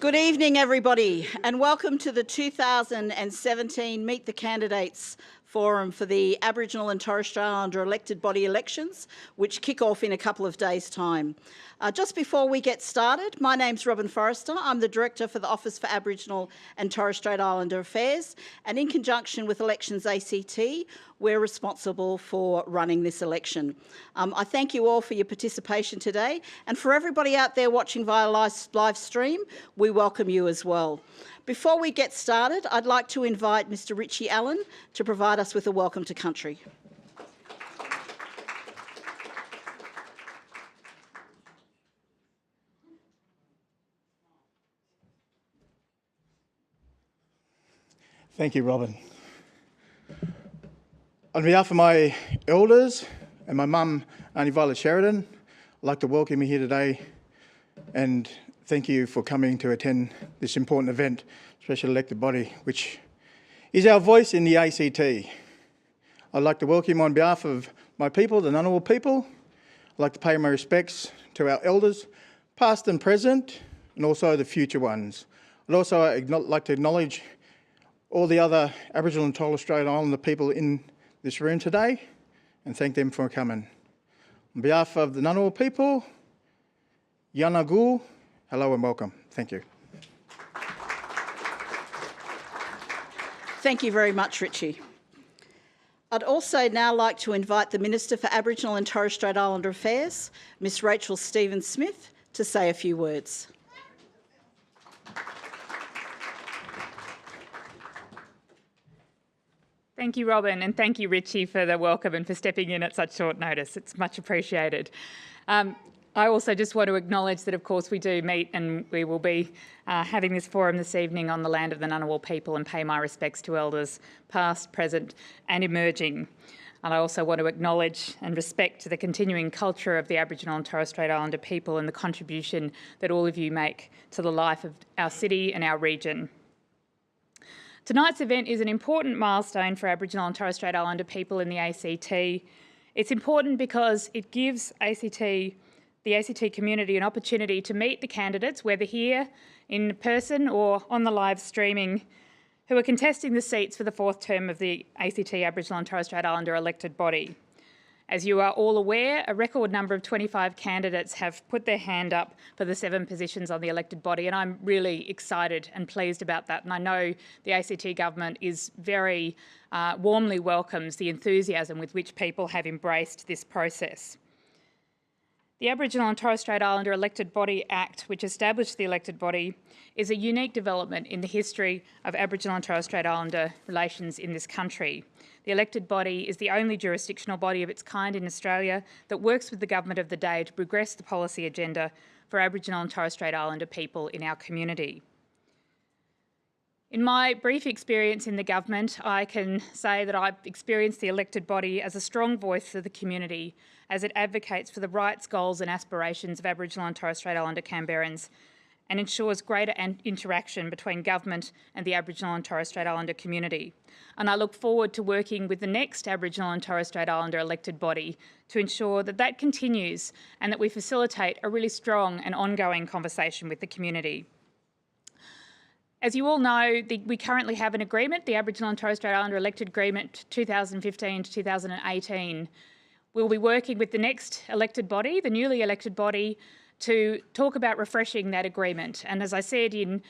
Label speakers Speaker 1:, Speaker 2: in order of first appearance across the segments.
Speaker 1: Good evening, everybody, and welcome to the 2017 Meet the Candidates Forum for the Aboriginal and Torres Strait Islander elected body elections, which kick off in a couple of days' time. Just before we get started, my name's Robin Forrester. I'm the Director for the Office for Aboriginal and Torres Strait Islander Affairs, and in conjunction with Elections ACT, we're responsible for running this election. I thank you all for your participation today, and for everybody out there watching via live stream, we welcome you as well. Before we get started, I'd like to invite Mr. Richie Allen to provide us with a welcome to country.
Speaker 2: Thank you, Robin. On behalf of my elders and my mum, Auntie Violet Sheridan, I'd like to welcome you here today and thank you for coming to attend this important event, Special Elected Body, which is our voice in the ACT. I'd like to welcome on behalf of my people, the Ngunnawal people. I'd like to pay my respects to our elders, past and present, and also the future ones. I'd also like to acknowledge all the other Aboriginal and Torres Strait Islander people in this room today and thank them for coming. On behalf of the Ngunnawal people, Yanagul, hello and welcome. Thank you.
Speaker 1: Thank you very much, Richie. I'd also now like to invite the Minister for Aboriginal and Torres Strait Islander Affairs, Ms. Rachel Stephen-Smith, to say a few words.
Speaker 3: Thank you, Robin, and thank you, Richie, for the welcome and for stepping in at such short notice. It's much appreciated. I also just want to acknowledge that, of course, we do meet and we will be having this forum this evening on the land of the Ngunnawal people and pay my respects to elders past, present and emerging. And I also want to acknowledge and respect the continuing culture of the Aboriginal and Torres Strait Islander people and the contribution that all of you make to the life of our city and our region. Tonight's event is an important milestone for Aboriginal and Torres Strait Islander people in the ACT. It's important because it gives the ACT community an opportunity to meet the candidates, whether here in person or on the live streaming, who are contesting the seats for the fourth term of the ACT Aboriginal and Torres Strait Islander elected body. As you are all aware, a record number of 25 candidates have put their hand up for the 7 positions on the elected body, and I'm really excited and pleased about that. And I know the ACT government is very warmly welcomes the enthusiasm with which people have embraced this process. The Aboriginal and Torres Strait Islander Elected Body Act, which established the elected body, is a unique development in the history of Aboriginal and Torres Strait Islander relations in this country. The elected body is the only jurisdictional body of its kind in Australia that works with the government of the day to progress the policy agenda for Aboriginal and Torres Strait Islander people in our community. In my brief experience in the government, I can say that I've experienced the elected body as a strong voice for the community as it advocates for the rights, goals and aspirations of Aboriginal and Torres Strait Islander Canberrans and ensures greater interaction between government and the Aboriginal and Torres Strait Islander community. And I look forward to working with the next Aboriginal and Torres Strait Islander elected body to ensure that that continues and that we facilitate a really strong and ongoing conversation with the community. As you all know, we currently have an agreement, the Aboriginal and Torres Strait Islander Elected Agreement 2015 to 2018. We'll be working with the next elected body, the newly elected body, to talk about refreshing that agreement. And as I said in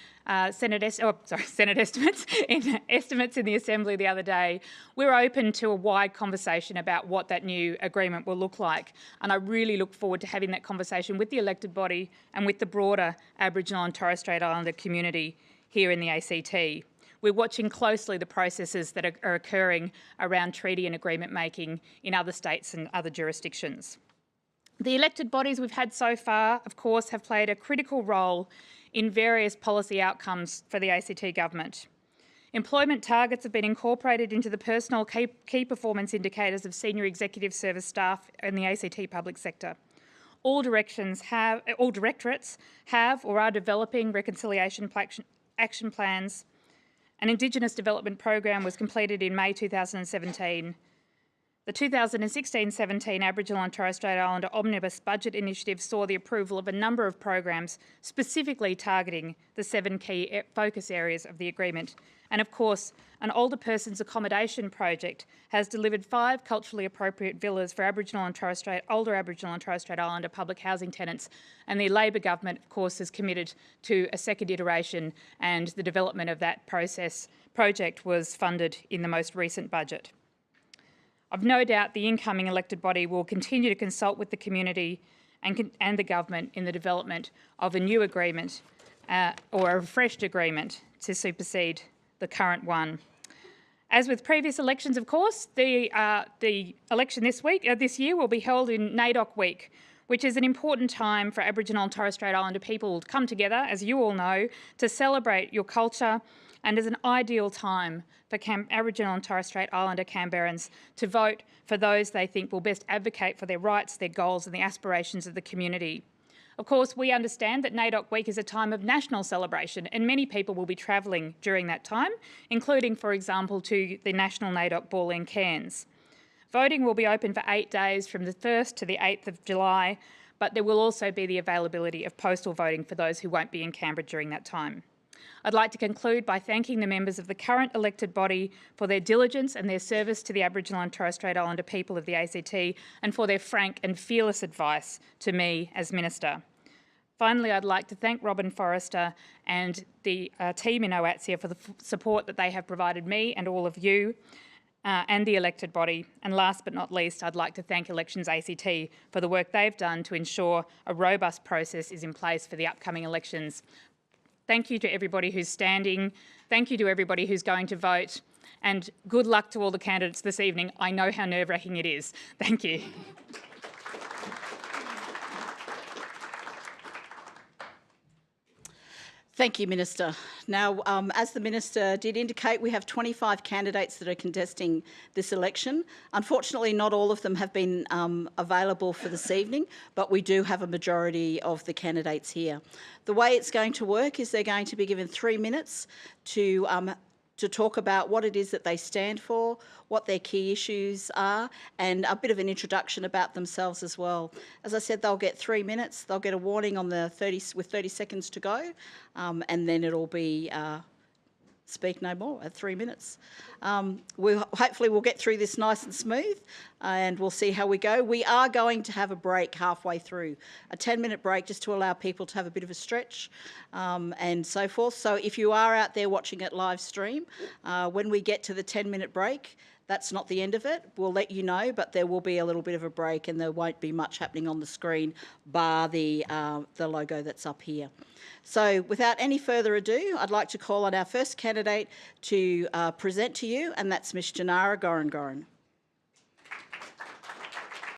Speaker 3: Senate estimates, in estimates in the Assembly the other day, we're open to a wide conversation about what that new agreement will look like. And I really look forward to having that conversation with the elected body and with the broader Aboriginal and Torres Strait Islander community here in the ACT. We're watching closely the processes that are occurring around treaty and agreement making in other states and other jurisdictions. The elected bodies we've had so far, of course, have played a critical role in various policy outcomes for the ACT government. Employment targets have been incorporated into the personal key performance indicators of senior executive service staff in the ACT public sector. All directorates have or are developing reconciliation action plans. An Indigenous development program was completed in May 2017. The 2016-17 Aboriginal and Torres Strait Islander Omnibus Budget Initiative saw the approval of a number of programs specifically targeting the 7 key focus areas of the agreement. And of course, an older person's accommodation project has delivered 5 culturally appropriate villas for older Aboriginal and Torres Strait Islander public housing tenants. And the Labor government, of course, is committed to a second iteration, and the development of that project was funded in the most recent budget. I've no doubt the incoming elected body will continue to consult with the community and the government in the development of a new agreement or a refreshed agreement to supersede the current one. As with previous elections, of course, the election this year will be held in NAIDOC Week, which is an important time for Aboriginal and Torres Strait Islander people to come together, as you all know, to celebrate your culture, and is an ideal time for Aboriginal and Torres Strait Islander Canberrans to vote for those they think will best advocate for their rights, their goals and the aspirations of the community. Of course, we understand that NAIDOC Week is a time of national celebration, and many people will be travelling during that time, including, for example, to the National NAIDOC Ball in Cairns. Voting will be open for 8 days from the 1st to the 8th of July, but there will also be the availability of postal voting for those who won't be in Canberra during that time. I'd like to conclude by thanking the members of the current elected body for their diligence and their service to the Aboriginal and Torres Strait Islander people of the ACT, and for their frank and fearless advice to me as Minister. Finally, I'd like to thank Robin Forrester and the team in OATSIA for the support that they have provided me and all of you and the elected body. And last but not least, I'd like to thank Elections ACT for the work they've done to ensure a robust process is in place for the upcoming elections. Thank you to everybody who's standing. Thank you to everybody who's going to vote. And good luck to all the candidates this evening. I know how nerve-wracking it is. Thank you.
Speaker 1: Thank you, Minister. Now, as the Minister did indicate, we have 25 candidates that are contesting this election. Unfortunately, not all of them have been available for this evening, but we do have a majority of the candidates here. The way it's going to work is they're going to be given 3 minutes to talk about what it is that they stand for, what their key issues are, and a bit of an introduction about themselves as well. As I said, they'll get 3 minutes. They'll get a warning on the 30 seconds to go, and then it'll be speak no more at 3 minutes. Hopefully we'll get through this nice and smooth, and we'll see how we go. We are going to have a break halfway through, a 10-minute break just to allow people to have a bit of a stretch and so forth. So if you are out there watching it live stream, when we get to the 10-minute break, that's not the end of it. We'll let you know, but there will be a little bit of a break and there won't be much happening on the screen bar the logo that's up here. So without any further ado, I'd like to call on our first candidate to present to you, and that's Ms. Janara Goran.